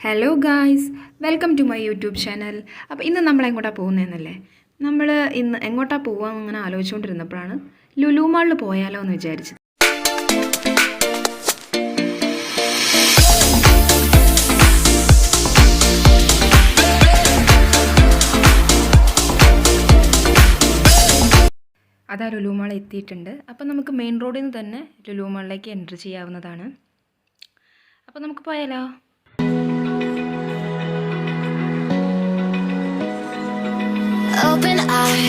Hello guys, welcome to my YouTube channel. അപ്പോൾ ഇന്ന് നമ്മൾ എങ്ങോട്ടാണ് പോകുന്നതെന്നല്ലേ? നമ്മൾ ഇന്ന് എങ്ങോട്ടാണ് പോകാമെന്ന് ഇങ്ങനെ ആലോചിച്ചുകൊണ്ടിരുന്നപ്പോഴാണ് ലുലു മാളിൽ പോയാലോ എന്ന് വിചാരിച്ചത്. അതാ ലുലു മാൾ എത്തിയിട്ടുണ്ട്. അപ്പോൾ നമുക്ക് മെയിൻ റോഡിൽ നിന്ന് തന്നെ ലുലു മാളിലേക്ക് എൻട്രി ചെയ്യാവുന്നതാണ്. അപ്പോൾ നമുക്ക് പോയാലോ? Open eye,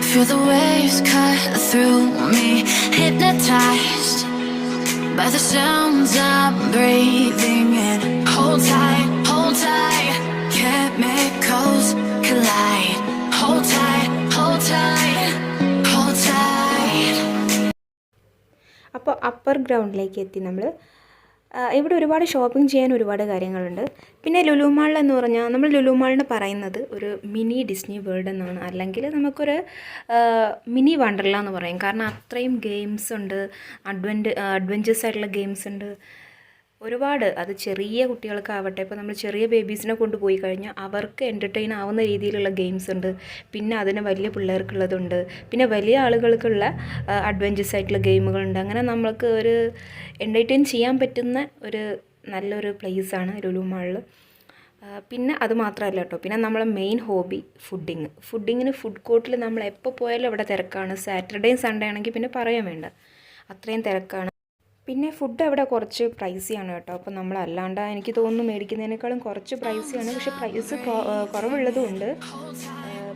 feel the waves cut through me, hypnotized by the sounds I'm breathing in. Hold tight, chemicals collide. Hold tight, hold tight, hold tight. അപ്പോൾ അപ്പർ ഗ്രൗണ്ടിലേക്ക് എത്തി നമ്മൾ. ഇവിടെ ഒരുപാട് ഷോപ്പിംഗ് ചെയ്യാൻ ഒരുപാട് കാര്യങ്ങളുണ്ട്. പിന്നെ ലുലു മാൾ എന്ന് പറഞ്ഞാൽ നമ്മൾ ലുലു മാളിന് പറയുന്നത് ഒരു മിനി ഡിസ്നി വേൾഡ് എന്നാണ്, അല്ലെങ്കിൽ നമുക്കൊരു മിനി വണ്ടർല എന്ന് പറയും. കാരണം അത്രയും ഗെയിംസ് ഉണ്ട്, അഡ്വഞ്ചേഴ്സ് ആയിട്ടുള്ള ഗെയിംസ് ഉണ്ട് ഒരുപാട്. അത് ചെറിയ കുട്ടികൾക്കാവട്ടെ, ഇപ്പോൾ നമ്മൾ ചെറിയ ബേബീസിനെ കൊണ്ടുപോയി കഴിഞ്ഞാൽ അവർക്ക് എൻ്റർടൈൻ ആവുന്ന രീതിയിലുള്ള ഗെയിംസ് ഉണ്ട്. പിന്നെ അതിന് വലിയ പിള്ളേർക്കുള്ളതുണ്ട്, പിന്നെ വലിയ ആളുകൾക്കുള്ള അഡ്വഞ്ചേഴ്സ് ആയിട്ടുള്ള ഗെയിമുകളുണ്ട്. അങ്ങനെ നമ്മൾക്ക് ഒരു എൻ്റർടൈൻ ചെയ്യാൻ പറ്റുന്ന ഒരു നല്ലൊരു പ്ലേസാണ് ലുലു മാളിൽ. പിന്നെ അത് മാത്രമല്ല കേട്ടോ, പിന്നെ നമ്മളെ മെയിൻ ഹോബി ഫുഡിങ്ങിന് ഫുഡ് കോർട്ടിൽ നമ്മൾ എപ്പോൾ പോയാലും അവിടെ തിരക്കാണ്. സാറ്റർഡേയും സൺഡേ ആണെങ്കിൽ പിന്നെ പറയാൻ വേണ്ട, അത്രയും തിരക്കാണ്. പിന്നെ ഫുഡ് അവിടെ കുറച്ച് പ്രൈസിയാണ് കേട്ടോ. അപ്പോൾ നമ്മളല്ലാണ്ട് എനിക്ക് തോന്നുന്നു മേടിക്കുന്നതിനേക്കാളും കുറച്ച് പ്രൈസിയാണ്, പക്ഷേ പ്രൈസ് കുറവുള്ളതും ഉണ്ട്.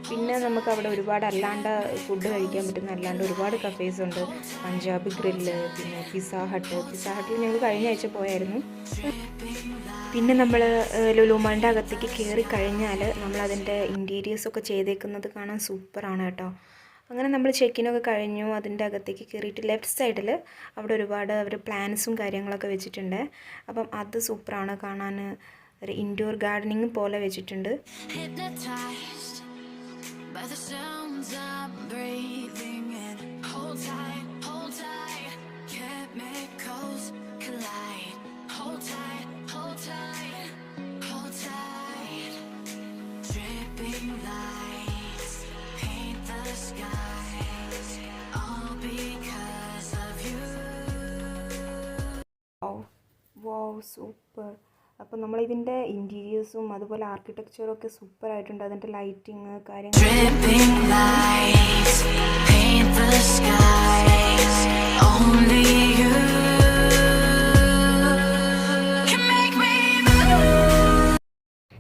പിന്നെ നമുക്ക് അവിടെ ഒരുപാട് അല്ലാണ്ട് ഫുഡ് കഴിക്കാൻ പറ്റുന്ന അല്ലാണ്ട് ഒരുപാട് കഫേസ് ഉണ്ട്. പഞ്ചാബി ഗ്രില്ല്, പിന്നെ പിസ്സ ഹട്ടിൽ ഞങ്ങൾ കഴിഞ്ഞ ആഴ്ച പോയായിരുന്നു. പിന്നെ നമ്മൾ ലുലു മാളിൻ്റെ അകത്തേക്ക് കയറി കഴിഞ്ഞാൽ നമ്മളതിൻ്റെ ഇൻറ്റീരിയേഴ്സൊക്കെ ചെയ്തേക്കുന്നത് കാണാൻ സൂപ്പറാണ് കേട്ടോ. അങ്ങനെ നമ്മൾ ചെക്കിനൊക്കെ കഴിഞ്ഞു. അതിൻ്റെ അകത്തേക്ക് കയറിയിട്ട് ലെഫ്റ്റ് സൈഡിൽ അവിടെ ഒരുപാട് അവർ പ്ലാന്റ്സും കാര്യങ്ങളൊക്കെ വെച്ചിട്ടുണ്ട്. അപ്പം അത് സൂപ്പറാണ് കാണാൻ. ഒരു ഇൻഡോർ ഗാർഡനിങ് പോലെ വെച്ചിട്ടുണ്ട്. വാവ്, സൂപ്പർ. അപ്പോൾ നമ്മളിതിൻ്റെ ഇൻറ്റീരിയേഴ്സും അതുപോലെ ആർക്കിടെക്ചറും ഒക്കെ സൂപ്പറായിട്ടുണ്ട്. അതിൻ്റെ ലൈറ്റിങ് കാര്യങ്ങൾ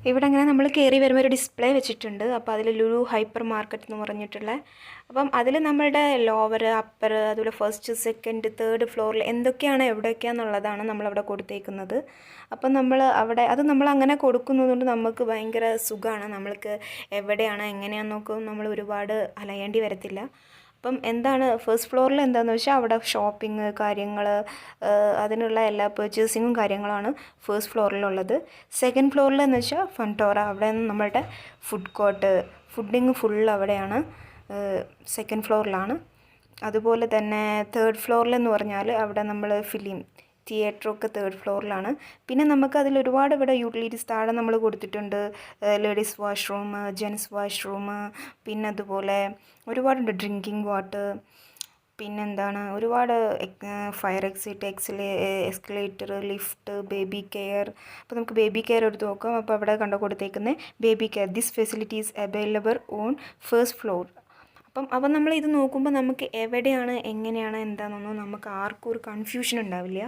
ഇവിടെ അങ്ങനെ നമ്മൾ കയറി വരുമ്പോൾ ഒരു ഡിസ്പ്ലേ വെച്ചിട്ടുണ്ട്. അപ്പോൾ അതിൽ ലുലു ഹൈപ്പർ മാർക്കറ്റ് എന്ന് പറഞ്ഞിട്ടുള്ള, അപ്പം അതിൽ നമ്മളുടെ ലോവർ, അപ്പർ, അതുപോലെ ഫസ്റ്റ്, സെക്കൻഡ്, തേർഡ് ഫ്ലോറിൽ എന്തൊക്കെയാണ് എവിടെയൊക്കെയാണെന്നുള്ളതാണ് നമ്മളവിടെ കൊടുത്തേക്കുന്നത്. അപ്പം നമ്മൾ അവിടെ അത് നമ്മൾ അങ്ങനെ കൊടുക്കുന്നതുകൊണ്ട് നമുക്ക് ഭയങ്കര സുഖമാണ്. നമ്മൾക്ക് എവിടെയാണ് എങ്ങനെയാണെന്നൊക്കെ നമ്മൾ ഒരുപാട് അലയേണ്ടി വരത്തില്ല. അപ്പം എന്താണ് ഫസ്റ്റ് ഫ്ലോറിൽ എന്താണെന്ന് വെച്ചാൽ അവിടെ ഷോപ്പിംഗ് കാര്യങ്ങൾ, അതിനുള്ള എല്ലാ പർച്ചേസിങ്ങും കാര്യങ്ങളാണ് ഫസ്റ്റ് ഫ്ലോറിലുള്ളത്. സെക്കൻഡ് ഫ്ലോറിൽ എന്ന് വെച്ചാൽ ഫണ്ടോറ, അവിടെ നമ്മളുടെ ഫുഡ് കോർട്ട്, ഫുഡിങ് ഫുൾ അവിടെയാണ്, സെക്കൻഡ് ഫ്ലോറിലാണ്. അതുപോലെ തന്നെ തേർഡ് ഫ്ലോറിലെന്ന് പറഞ്ഞാൽ അവിടെ നമ്മൾ ഫിലിം തിയേറ്ററൊക്കെ തേർഡ് ഫ്ലോറിലാണ്. പിന്നെ നമുക്ക് അതിൽ ഒരുപാട് ഇവിടെ യൂട്ടിലിറ്റീസ് താഴെ നമ്മൾ കൊടുത്തിട്ടുണ്ട്. ലേഡീസ് വാഷ്റൂം, ജെൻസ് വാഷ്റൂം, പിന്നെ അതുപോലെ ഒരുപാടുണ്ട്, ഡ്രിങ്കിങ് വാട്ടർ, പിന്നെന്താണ് ഒരുപാട് fire exit, escalator, lift, baby care. അപ്പോൾ നമുക്ക് ബേബി കെയർ എടുത്ത് നോക്കാം. അപ്പോൾ അവിടെ കൊടുത്തേക്കുന്നത് baby care, this facilities available on first floor. അപ്പം നമ്മൾ ഇത് നോക്കുമ്പോൾ നമുക്ക് എവിടെയാണ് എങ്ങനെയാണ് എന്താണെന്നൊന്നും നമുക്ക് ആർക്കും ഒരു കൺഫ്യൂഷൻ ഉണ്ടാവില്ല.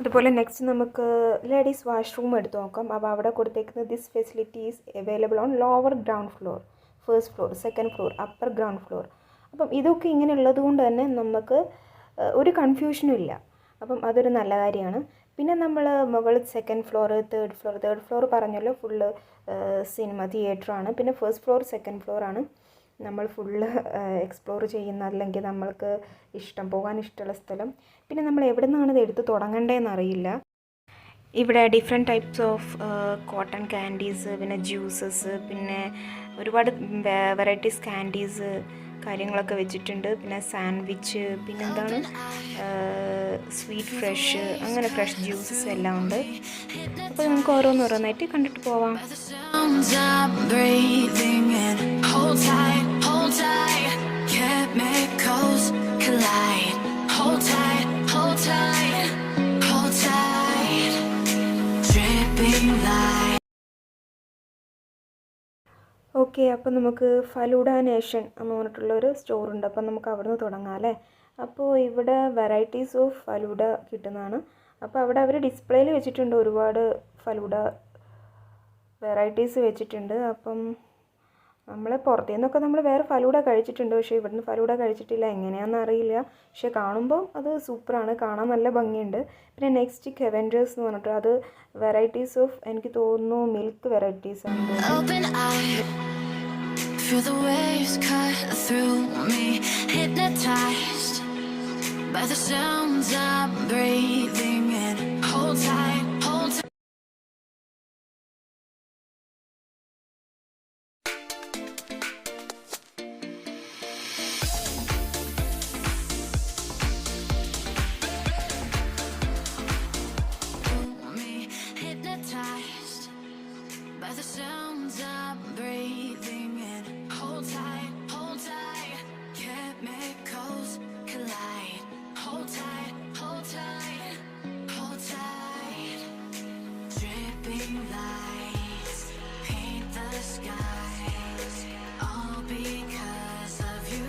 അതുപോലെ നെക്സ്റ്റ് നമുക്ക് ലേഡീസ് വാഷ്റൂം എടുത്ത് നോക്കാം. അപ്പോൾ അവിടെ കൊടുത്തേക്കുന്നത് this facilities available on lower ground floor, first floor, second floor, upper ground floor. അപ്പം ഇതൊക്കെ ഇങ്ങനെ ഉള്ളത് കൊണ്ട് തന്നെ നമുക്ക് ഒരു കൺഫ്യൂഷനും ഇല്ല. അപ്പം അതൊരു നല്ല കാര്യമാണ്. പിന്നെ നമ്മൾ മുകളിൽ സെക്കൻഡ് ഫ്ലോർ, തേർഡ് ഫ്ലോർ പറഞ്ഞല്ലോ ഫുള്ള് സിനിമ തിയേറ്ററാണ്. പിന്നെ ഫസ്റ്റ് ഫ്ലോർ, സെക്കൻഡ് ഫ്ലോറാണ് നമ്മൾ ഫുള്ള് എക്സ്പ്ലോർ ചെയ്യുന്ന, അല്ലെങ്കിൽ നമ്മൾക്ക് പോകാൻ ഇഷ്ടമുള്ള സ്ഥലം. പിന്നെ നമ്മൾ എവിടെ നിന്നാണ് ഇത് എടുത്ത് തുടങ്ങേണ്ടതെന്ന് അറിയില്ല. ഇവിടെ different types of cotton candies, പിന്നെ ജ്യൂസസ്, പിന്നെ ഒരുപാട് വെറൈറ്റീസ് ക്യാൻഡീസ് കാര്യങ്ങളൊക്കെ വെച്ചിട്ടുണ്ട്. പിന്നെ സാൻഡ്വിച്ച്, പിന്നെന്താണ് സ്വീറ്റ് ഫ്രഷ്, അങ്ങനെ ഫ്രഷ് ജ്യൂസസ് എല്ലാം ഉണ്ട്. അപ്പോൾ നമുക്ക് ഓരോന്നോരോന്നായിട്ട് കണ്ടിട്ട് പോവാം. By the sounds I'm breathing in. Hold tight, chemicals collide. Hold tight, dripping light. Okay, അപ്പോൾ നമുക്ക് ഫലൂഡ നേഷൻ എന്ന് പറഞ്ഞിട്ടുള്ളൊരു സ്റ്റോറുണ്ട്. അപ്പം നമുക്ക് അവിടെ നിന്ന് തുടങ്ങാം അല്ലേ. അപ്പോൾ ഇവിടെ വെറൈറ്റീസ് ഓഫ് ഫലൂഡ കിട്ടുന്നതാണ്. അപ്പോൾ അവിടെ അവർ ഡിസ്പ്ലേയിൽ വെച്ചിട്ടുണ്ട്, ഒരുപാട് ഫലൂഡ വെറൈറ്റീസ് വെച്ചിട്ടുണ്ട്. അപ്പം നമ്മൾ പുറത്തു നിന്നൊക്കെ നമ്മൾ വേറെ ഫലൂഡ കഴിച്ചിട്ടുണ്ട്, പക്ഷേ ഇവിടുന്ന് ഫലൂഡ കഴിച്ചിട്ടില്ല, എങ്ങനെയാണെന്ന് അറിയില്ല. പക്ഷേ കാണുമ്പം അത് സൂപ്പറാണ്, കാണാൻ നല്ല ഭംഗിയുണ്ട്. പിന്നെ നെക്സ്റ്റ് കെവൻഡേഴ്സ് എന്ന് പറഞ്ഞിട്ട് അത് വെറൈറ്റീസ് ഓഫ്, എനിക്ക് തോന്നുന്നു മിൽക്ക് വെറൈറ്റീസ് ആണ്. Open eye, feel the waves cut through me. Hypnotized by the sounds I'm breathing in. Hold tight. Hypnotized by the sounds I'm breathing in. Hold tight, chemicals collide. Hold tight, dripping lights paint the skies, all because of you.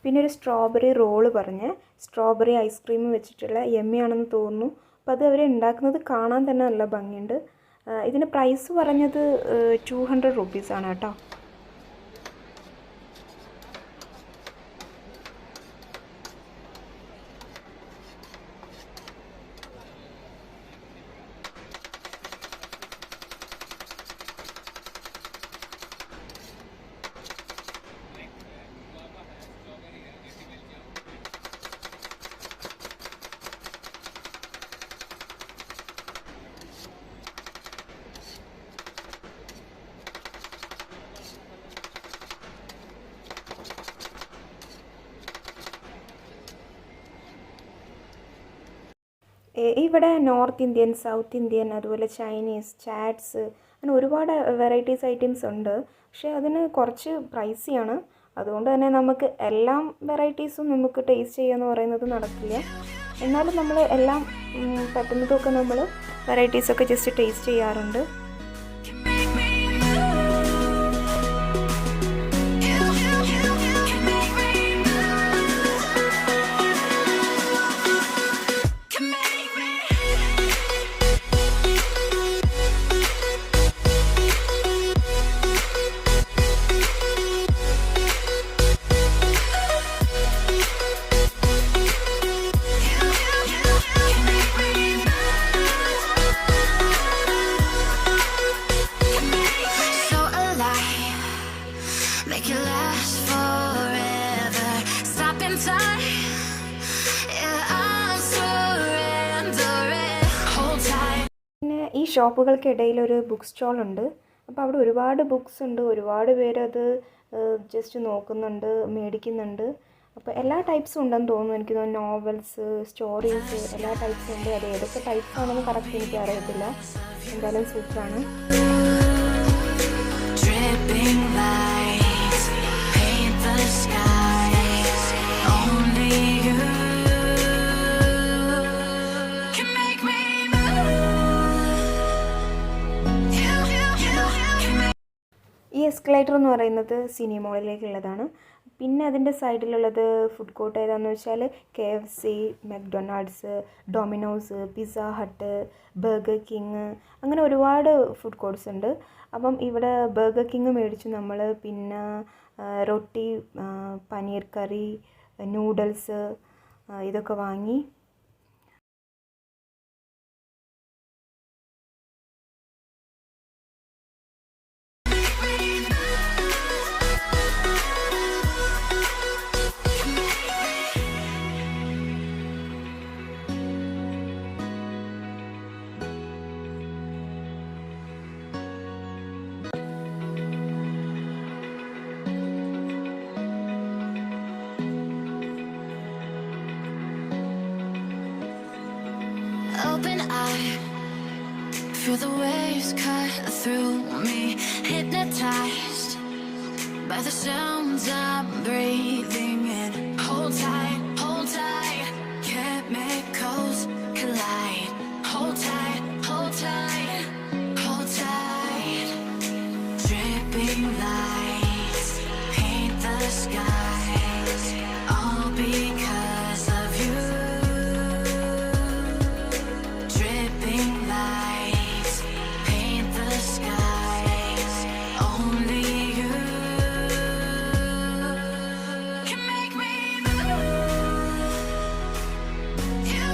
പിന്നെ ഒരു strawberry role പറഞ്ഞ്, strawberry ice cream വെച്ചിട്ടുള്ള യമ്മിയാണെന്ന് തോന്നുന്നു. അപ്പോൾ അത് അവർ ഉണ്ടാക്കുന്നത് കാണാൻ തന്നെ നല്ല ഭംഗിയുണ്ട്. ഇതിന് പ്രൈസ് പറഞ്ഞത് 200 റുപ്പീസാണ് കേട്ടോ. ഇവിടെ നോർത്ത് ഇന്ത്യൻ, സൗത്ത് ഇന്ത്യൻ, അതുപോലെ ചൈനീസ്, ചാറ്റ്സ്, അങ്ങനെ ഒരുപാട് വെറൈറ്റീസ് ഐറ്റംസ് ഉണ്ട്. പക്ഷേ അതിന് കുറച്ച് പ്രൈസിയാണ്. അതുകൊണ്ട് തന്നെ നമുക്ക് എല്ലാം വെറൈറ്റീസും നമുക്ക് ടേസ്റ്റ് ചെയ്യുക പറയുന്നത് നടക്കില്ല. എന്നാലും നമ്മൾ എല്ലാം പറ്റുന്നതൊക്കെ നമ്മൾ വെറൈറ്റീസൊക്കെ ജസ്റ്റ് ടേസ്റ്റ് ചെയ്യാറുണ്ട്. Make it last forever. Stop in time. Yeah, I'm surrendering. Hold tight. പിന്നെ ഈ ഷോപ്പുകൾക്കിടയിൽ ഒരു ബുക്ക് സ്റ്റോൾ ഉണ്ട്. അപ്പോൾ അവിടെ ഒരുപാട് ബുക്സ് ഉണ്ട്, ഒരുപാട് പേരത് ജസ്റ്റ് നോക്കുന്നുണ്ട്, മേടിക്കുന്നുണ്ട്. അപ്പോൾ എല്ലാ ടൈപ്സും ഉണ്ടെന്ന് തോന്നുന്നു. എനിക്ക് തോന്നുന്നു നോവൽസ്, സ്റ്റോറീസ്, എല്ലാ ടൈപ്സും ഉണ്ട്. അത് ഏതൊക്കെ ടൈപ്സ് ആണെന്ന് കറക്റ്റ് എനിക്ക് അറിയത്തില്ല. എന്തായാലും സൂപ്പറാണ്. Dripping lights paint the skies. Only you can make me move. You can make. ഈ എസ്കലേറ്റർ എന്ന് പറയുന്നത് സിനിമോളിലേക്കുള്ളതാണ്. പിന്നെ അതിൻ്റെ സൈഡിലുള്ളത് ഫുഡ് കോർട്ട് ഏതാണെന്ന് വെച്ചാൽ KFC, McDonald's, dominoes, pizza hut, burger king, അങ്ങനെ ഒരുപാട് ഫുഡ് കോർട്ട്സ് ഉണ്ട്. അപ്പം ഇവിടെ ബർഗർ കിങ് മേടിച്ചു നമ്മൾ. പിന്നെ റൊട്ടി, പനീർ കറി, നൂഡിൽസ് ഇതൊക്കെ വാങ്ങി. Feel the waves cut through me, hypnotized by the sounds I'm breathing in. Hold tight, chemicals collide. Hold tight, hold tight, hold tight. Dripping lights paint the skies, all because of you. Dripping lights paint the skies, only you can make me move. You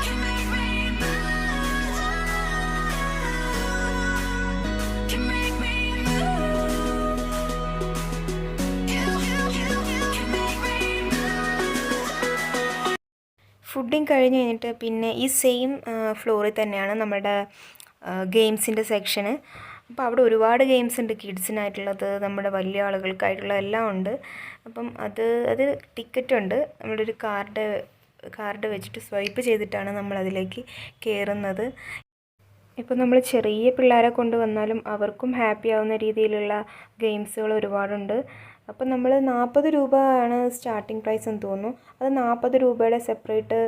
can make me move. Can make me move. You can make me move. Feeding കഴിഞ്ഞ് കഴിഞ്ഞിട്ട് പിന്നെ ഈ same ഫ്ലോറിൽ തന്നെയാണ് നമ്മുടെ ഗെയിംസിൻ്റെ സെക്ഷന്. അപ്പോൾ അവിടെ ഒരുപാട് ഗെയിംസ് ഉണ്ട്, കിഡ്സിനായിട്ടുള്ളത്, നമ്മുടെ വലിയ ആളുകൾക്കായിട്ടുള്ള എല്ലാം ഉണ്ട്. അപ്പം അത് ടിക്കറ്റ് ഉണ്ട്. നമ്മുടെ ഒരു കാർഡ് വെച്ചിട്ട് സ്വൈപ്പ് ചെയ്തിട്ടാണ് നമ്മളതിലേക്ക് കയറുന്നത്. ഇപ്പോൾ നമ്മൾ ചെറിയ പിള്ളേരെ കൊണ്ടുവന്നാലും അവർക്കും ഹാപ്പി ആവുന്ന രീതിയിലുള്ള ഗെയിംസുകൾ ഒരുപാടുണ്ട്. അപ്പോൾ നമ്മൾ 40 രൂപ ആണ് സ്റ്റാർട്ടിംഗ് പ്രൈസ് എന്ന് തോന്നുന്നു. അത് 40 രൂപയുടെ സെപ്പറേറ്റ്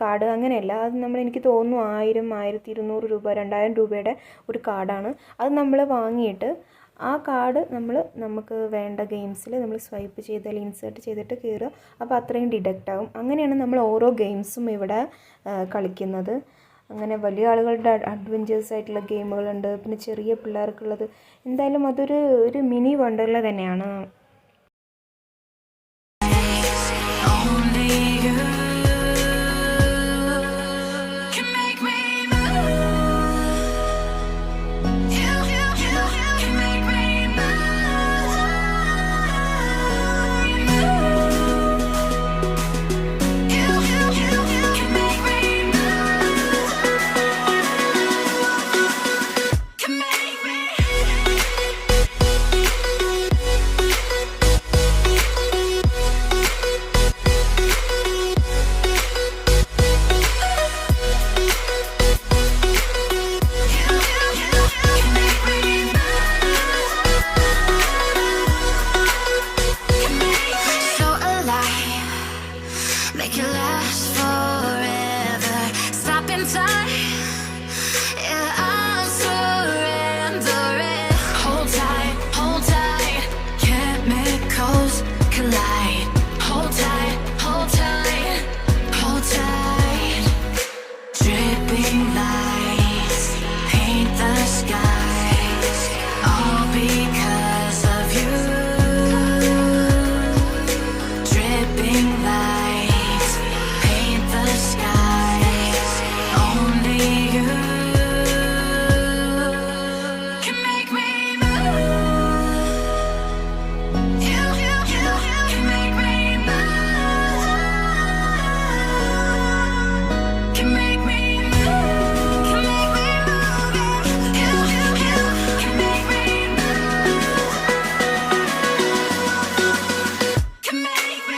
കാർഡ് അങ്ങനെയല്ല. അത് എനിക്ക് തോന്നുന്നു 1000, 1200 രൂപ, 2000 രൂപയുടെ ഒരു കാർഡാണ്. അത് നമ്മൾ വാങ്ങിയിട്ട് ആ കാർഡ് നമുക്ക് വേണ്ട ഗെയിംസിൽ നമ്മൾ സ്വൈപ്പ് ചെയ്താൽ ഇൻസേർട്ട് ചെയ്തിട്ട് കയറുക. അപ്പോൾ അത്രയും ഡിഡക്റ്റ് ആകും. അങ്ങനെയാണ് നമ്മൾ ഓരോ ഗെയിംസും ഇവിടെ കളിക്കുന്നത്. അങ്ങനെ വലിയ ആളുകളുടെ അഡ്വഞ്ചേഴ്സ് ആയിട്ടുള്ള ഗെയിമുകളുണ്ട്, പിന്നെ ചെറിയ പിള്ളേർക്കുള്ളത്. എന്തായാലും അതൊരു മിനി വണ്ടർല തന്നെയാണ്. Only you can make me move. You can make me move. You can make me move. Can make me. So alive, make it last forever. Stop in time, yeah, I'm surrendering. Hold tight, chemicals collide. Hold tight, hold tight. Dripping lights paint the skies, all because of you. Dripping lights paint the skies, only you can make me move. You can make me move. Can make me move. Can make me move. You can make me move. Can make me.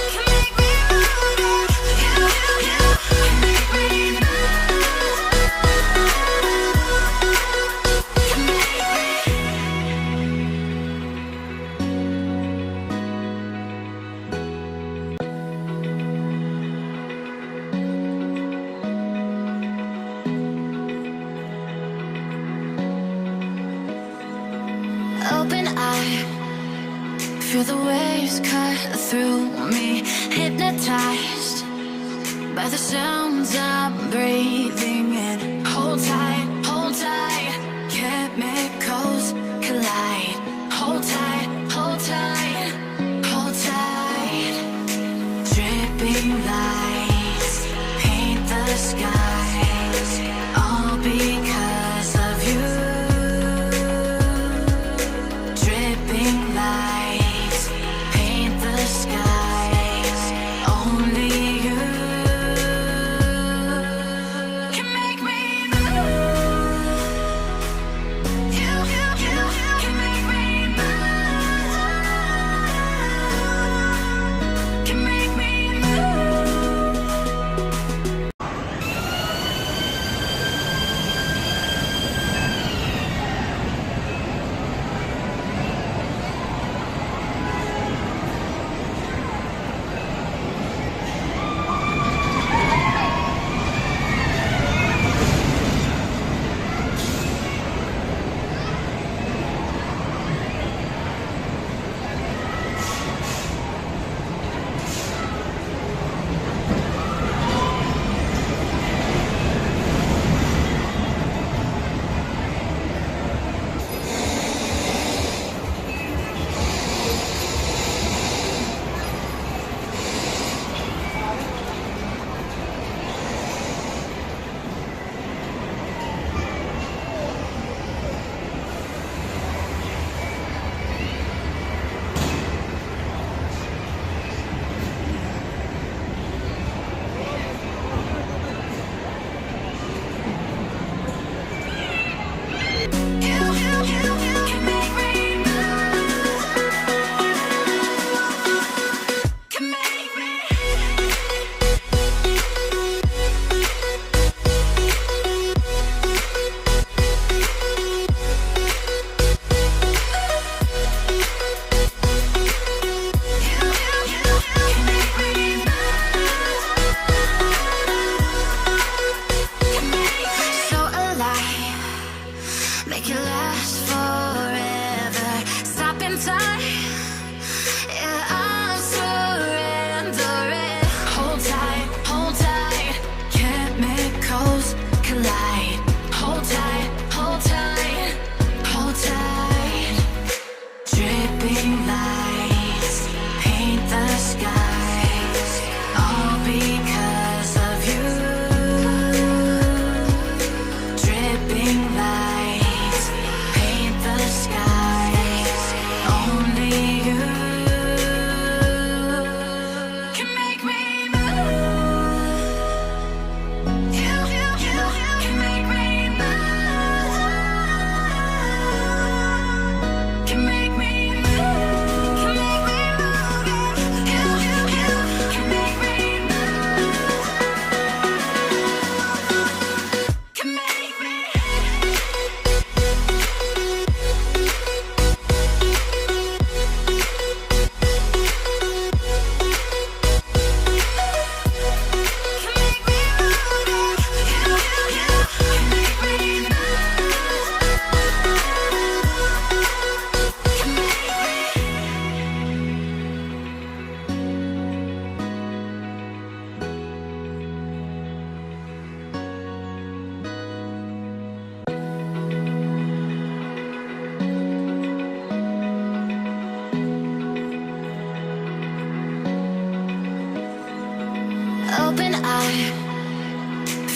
Can make me move. You can make me move. Can make me. Open eye, feel the waves cut through me, hypnotized by the sounds I'm breathing in. Hold tight, chemicals collide. Hold tight, hold tight. Dripping lights paint the skies, all because of you. Dripping lights paint the skies, only you can make me move. You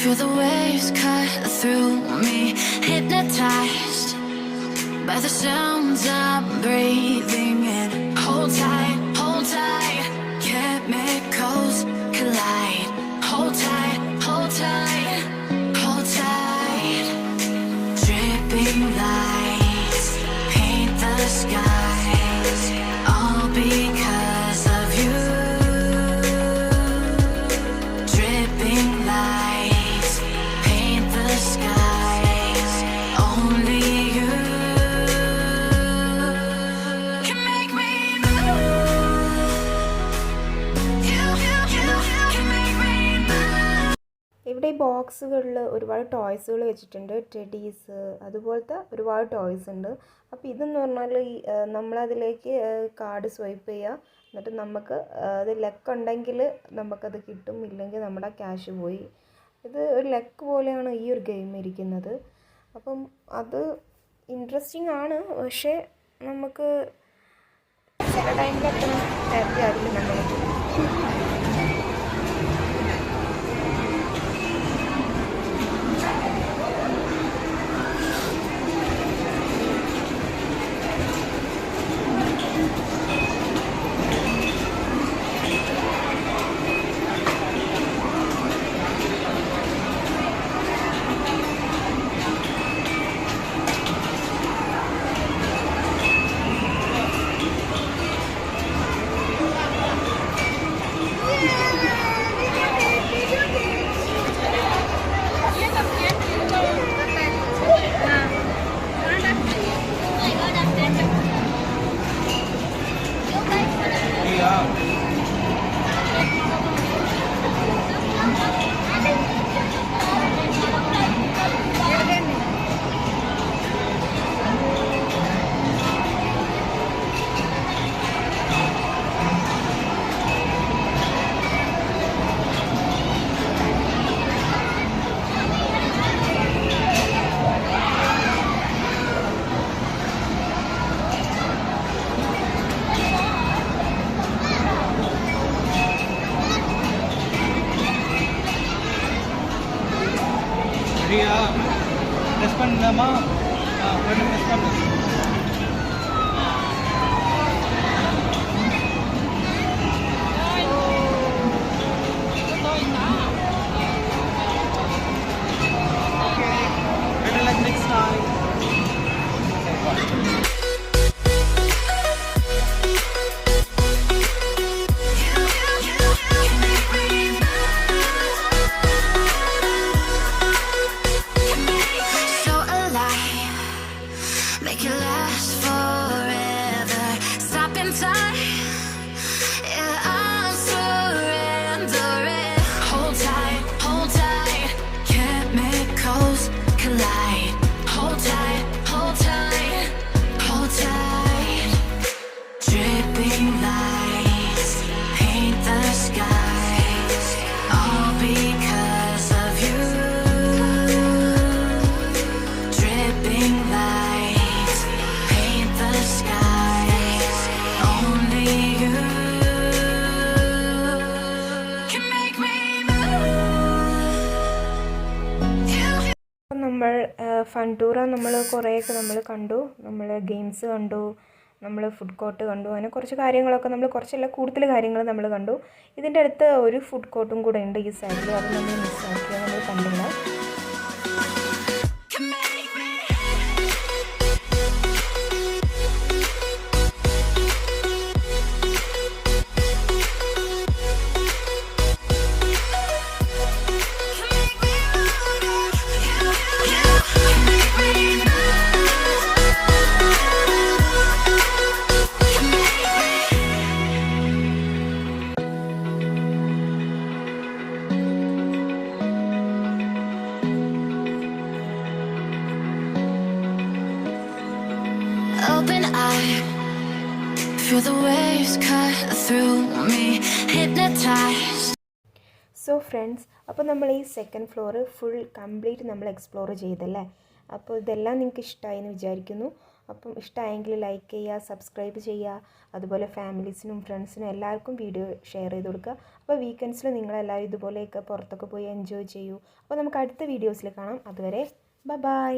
Feel the waves cut through me, hypnotized by the sounds I'm breathing in. Hold tight, chemicals collide. Hold tight, hold tight, hold tight. Dripping lights paint the skies, all because of you. Dripping lights paint the skies, only you can make me move. You can make me move. ഇവിടെ ഈ ബോക്സുകളിൽ ഒരുപാട് ടോയ്സുകൾ വെച്ചിട്ടുണ്ട്, Teddy's അതുപോലത്തെ ഒരുപാട് toys ഉണ്ട്. അപ്പോൾ ഇതെന്ന് പറഞ്ഞാൽ നമ്മളതിലേക്ക് കാർഡ് സ്വൈപ്പ് ചെയ്യുക, എന്നിട്ട് നമുക്ക് അത് ലക്ക് ഉണ്ടെങ്കിൽ നമുക്കത് കിട്ടും, ഇല്ലെങ്കിൽ നമ്മുടെ ക്യാഷ് പോയി. ഇത് ഒരു ലക്ക് പോലെയാണ് ഈ ഒരു ഗെയിം ഇരിക്കുന്നത്. അപ്പം അത് ഇൻട്രസ്റ്റിംഗ് ആണ്, പക്ഷേ നമുക്ക് ചില ടൈമിലൊക്കെ ഹാപ്പി ആകില്ല നമ്മൾ. Respond nama, respond. Better like next time. So alive, make it last forever. Stop in time, yeah, I'm surrendering. Hold tight, chemicals collide. Hold tight, hold tight. Dripping lights paint the skies, all because of you. Dripping lights paint the skies, only you can make me move. അപ്പം നമ്മൾ fun tour നമ്മൾ കുറേയൊക്കെ നമ്മൾ കണ്ടു. നമ്മൾ games കണ്ടു, നമ്മൾ food court കണ്ടു, അങ്ങനെ കുറച്ച് കാര്യങ്ങളൊക്കെ നമ്മൾ കുറച്ചല്ല കൂടുതൽ കാര്യങ്ങൾ നമ്മൾ കണ്ടു. ഇതിൻ്റെ അടുത്ത് ഒരു ഫുഡ് കോർട്ടും കൂടെ ഉണ്ട് ഈ സൈഡിൽ, അത് നമ്മൾ മിസ്സാക്കി, അത് നമ്മൾ കണ്ടില്ല. Can make me. Open eye, feel the waves cut through me, hypnotized. So friends, അപ്പോൾ നമ്മൾ ഈ സെക്കൻഡ് ഫ്ലോറ് ഫുൾ കംപ്ലീറ്റ് നമ്മൾ എക്സ്പ്ലോർ ചെയ്തല്ലേ. അപ്പോൾ ഇതെല്ലാം നിങ്ങൾക്ക് ഇഷ്ടമായി എന്ന് വിചാരിക്കുന്നു. അപ്പം ഇഷ്ടമായെങ്കിൽ ലൈക്ക് ചെയ്യുക, സബ്സ്ക്രൈബ് ചെയ്യുക. അതുപോലെ ഫാമിലീസിനും ഫ്രണ്ട്സിനും എല്ലാവർക്കും വീഡിയോ ഷെയർ ചെയ്ത് കൊടുക്കുക. അപ്പോൾ വീക്കെൻഡ്സിൽ നിങ്ങളെല്ലാവരും ഇതുപോലെയൊക്കെ പുറത്തൊക്കെ പോയി എൻജോയ് ചെയ്യൂ. അപ്പോൾ നമുക്ക് അടുത്ത വീഡിയോസിൽ കാണാം. അതുവരെ ബൈ.